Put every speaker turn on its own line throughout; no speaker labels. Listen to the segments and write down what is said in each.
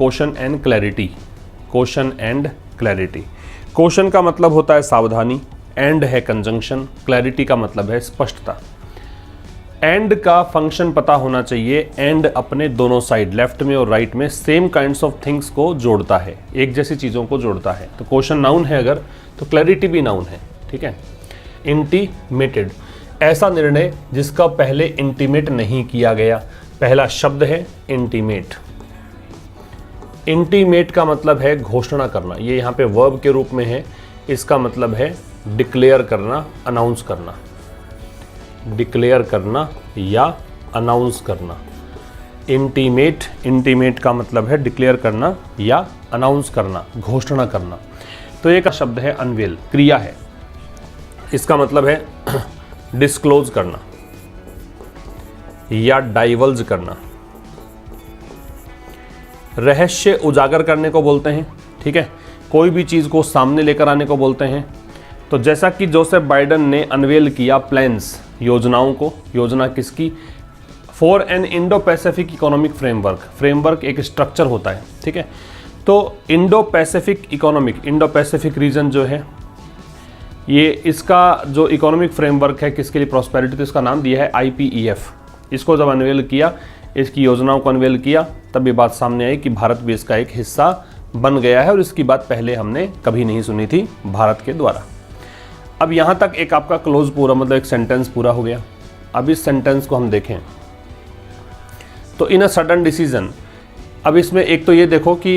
Question and clarity. Question and clarity, question का मतलब होता है सावधानी, एंड है कंजंक्शन, क्लैरिटी का मतलब है स्पष्टता। एंड का फंक्शन पता होना चाहिए। एंड अपने दोनों साइड, लेफ्ट में और राइट में, सेम काइंड्स ऑफ थिंग्स को जोड़ता है, एक जैसी चीज़ों को जोड़ता है। तो क्वेश्चन नाउन है अगर, तो क्लैरिटी भी नाउन है, ठीक है। इंटीमेटेड, ऐसा निर्णय जिसका पहले इंटीमेट नहीं किया गया। पहला शब्द है इंटीमेट। इंटीमेट का मतलब है घोषणा करना, ये यहाँ पे वर्ब के रूप में है। इसका मतलब है डिक्लेयर करना, अनाउंस करना, डिक्लेयर करना या अनाउंस करना। इंटीमेट, इंटीमेट का मतलब है डिक्लेयर करना या अनाउंस करना, घोषणा करना। तो एक शब्द है अनवेल, क्रिया है। इसका मतलब है डिस्क्लोज करना या डाइवल्ज करना। रहस्य उजागर करने को बोलते हैं, ठीक है। कोई भी चीज़ को सामने लेकर आने को बोलते हैं। तो जैसा कि जोसेफ बाइडेन ने अनवेल किया प्लान्स, योजनाओं को। योजना किसकी? For an Indo Pacific economic framework. Framework एक स्ट्रक्चर होता है, ठीक है। तो Indo Pacific economic, Indo Pacific region जो है, ये इसका जो इकोनॉमिक फ्रेमवर्क है किसके लिए? प्रॉस्पेरिटी। तो इसका नाम दिया है IPEF। इसको जब अनवेल किया, इसकी योजनाओं को अनवेल किया, तब ये बात सामने आई कि भारत भी इसका एक हिस्सा बन गया है, और इसकी बात पहले हमने कभी नहीं सुनी थी भारत के द्वारा। अब यहाँ तक एक आपका क्लोज पूरा, मतलब एक सेंटेंस पूरा हो गया। अब इस सेंटेंस को हम देखें तो इन अ सडन डिसीजन। अब इसमें एक तो ये देखो कि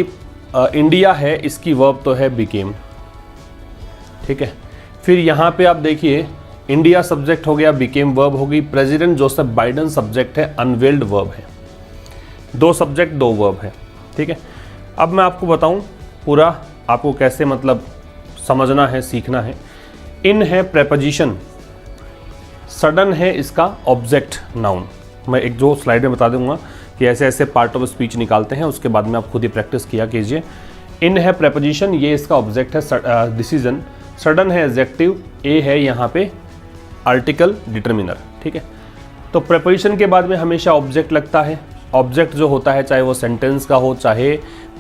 इंडिया है, इसकी वर्ब तो है बिकेम, ठीक है। फिर यहाँ पे आप देखिए इंडिया सब्जेक्ट हो गया, बिकेम वर्ब हो गई। प्रेसिडेंट जोसेफ बाइडेन सब्जेक्ट है, अनवेल्ड वर्ब है। दो सब्जेक्ट दो वर्ब है, ठीक है। अब मैं आपको बताऊं पूरा आपको कैसे मतलब समझना है, सीखना है। इन है प्रेपोजिशन, सडन है इसका ऑब्जेक्ट नाउन। मैं एक दो स्लाइड में बता दूंगा कि ऐसे ऐसे पार्ट ऑफ स्पीच निकालते हैं, उसके बाद में आप खुद ही प्रैक्टिस किया कीजिए। इन है प्रेपोजिशन, ये इसका ऑब्जेक्ट है डिसीजन। सडन है एडजेक्टिव, ए है यहाँ पे आर्टिकल डिटरमिनर, ठीक है। तो प्रेपोजिशन के बाद में हमेशा ऑब्जेक्ट लगता है। ऑब्जेक्ट जो होता है, चाहे वो सेंटेंस का हो चाहे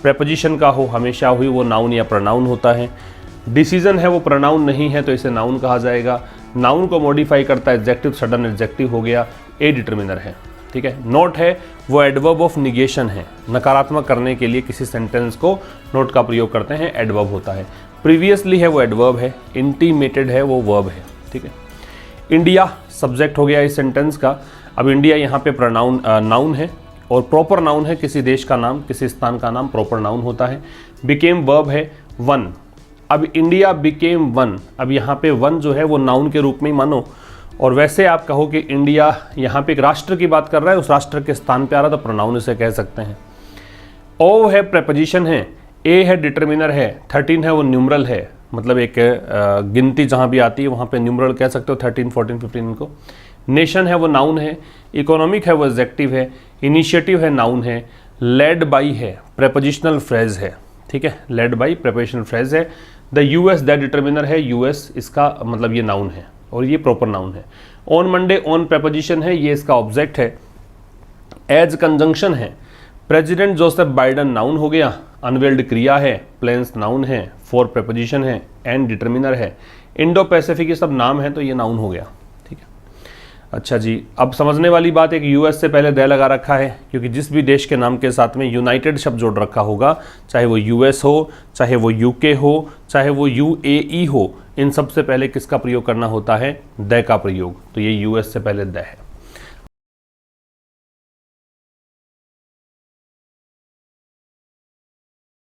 प्रेपोजिशन का हो, हमेशा हुई वो नाउन या प्रोनाउन होता है। डिसीजन है वो प्रोनाउन नहीं है, तो इसे नाउन कहा जाएगा। नाउन को मॉडिफाई करता है एडजेक्टिव, सडन एडजेक्टिव हो गया। ए डिटरमिनर है, ठीक है। नोट है वो एडवर्ब ऑफ निगेशन है, नकारात्मक करने के लिए किसी सेंटेंस को नोट का प्रयोग करते हैं, एडवर्ब होता है। प्रीवियसली है वो एडवर्ब है। इंटीमेटेड है वो वर्ब है, ठीक है। इंडिया सब्जेक्ट हो गया इस सेंटेंस का। अब इंडिया यहाँ पे प्रोनाउन नाउन है, और प्रॉपर नाउन है किसी देश का नाम, किसी स्थान का नाम प्रॉपर नाउन होता है। बिकेम वर्ब है वन। अब इंडिया बिकेम वन, अब यहाँ पे वन जो है वो नाउन के रूप में ही मानो। और वैसे आप कहो कि इंडिया यहाँ पे एक राष्ट्र की बात कर रहा है, उस राष्ट्र के स्थान पे आ रहा, तो प्रोनाउन इसे कह सकते हैं। ओ है प्रेपोजिशन है, ए है डिटरमिनर है, 13 है वो न्यूमरल है, मतलब एक गिनती जहाँ भी आती है वहाँ पे न्यूमरल कह सकते हो, 13, 14, 15 इनको। नेशन है वो नाउन है। इकोनॉमिक है वो एडजेक्टिव है। इनिशिएटिव है नाउन है। लेड बाई है प्रेपोजिशनल फ्रेज है, ठीक है। लेड बाई प्रेपोजिशनल फ्रेज है। द यूएस दैट डिटरमिनर है, यूएस इसका मतलब ये नाउन है और ये प्रॉपर नाउन है। ऑन मंडे ऑन प्रेपोजिशन है, ये इसका ऑब्जेक्ट है। एज कंजंक्शन है। प्रेसिडेंट जोसेफ बाइडेन नाउन हो गया, अनवेल्ड क्रिया है, प्लेन्स नाउन है, फॉर प्रेपोजिशन है, एंड डिटरमिनर है। इंडो पैसिफिक ये सब नाम है, तो ये नाउन हो गया, ठीक है। अच्छा जी, अब समझने वाली बात है कि यूएस से पहले द लगा रखा है, क्योंकि जिस भी देश के नाम के साथ में यूनाइटेड शब्द जोड़ रखा होगा, चाहे वो यूएस हो, चाहे वो यूके हो, चाहे वो यूएई हो, इन सब से पहले किसका प्रयोग करना होता है? द का प्रयोग। तो ये यूएस से पहले द है।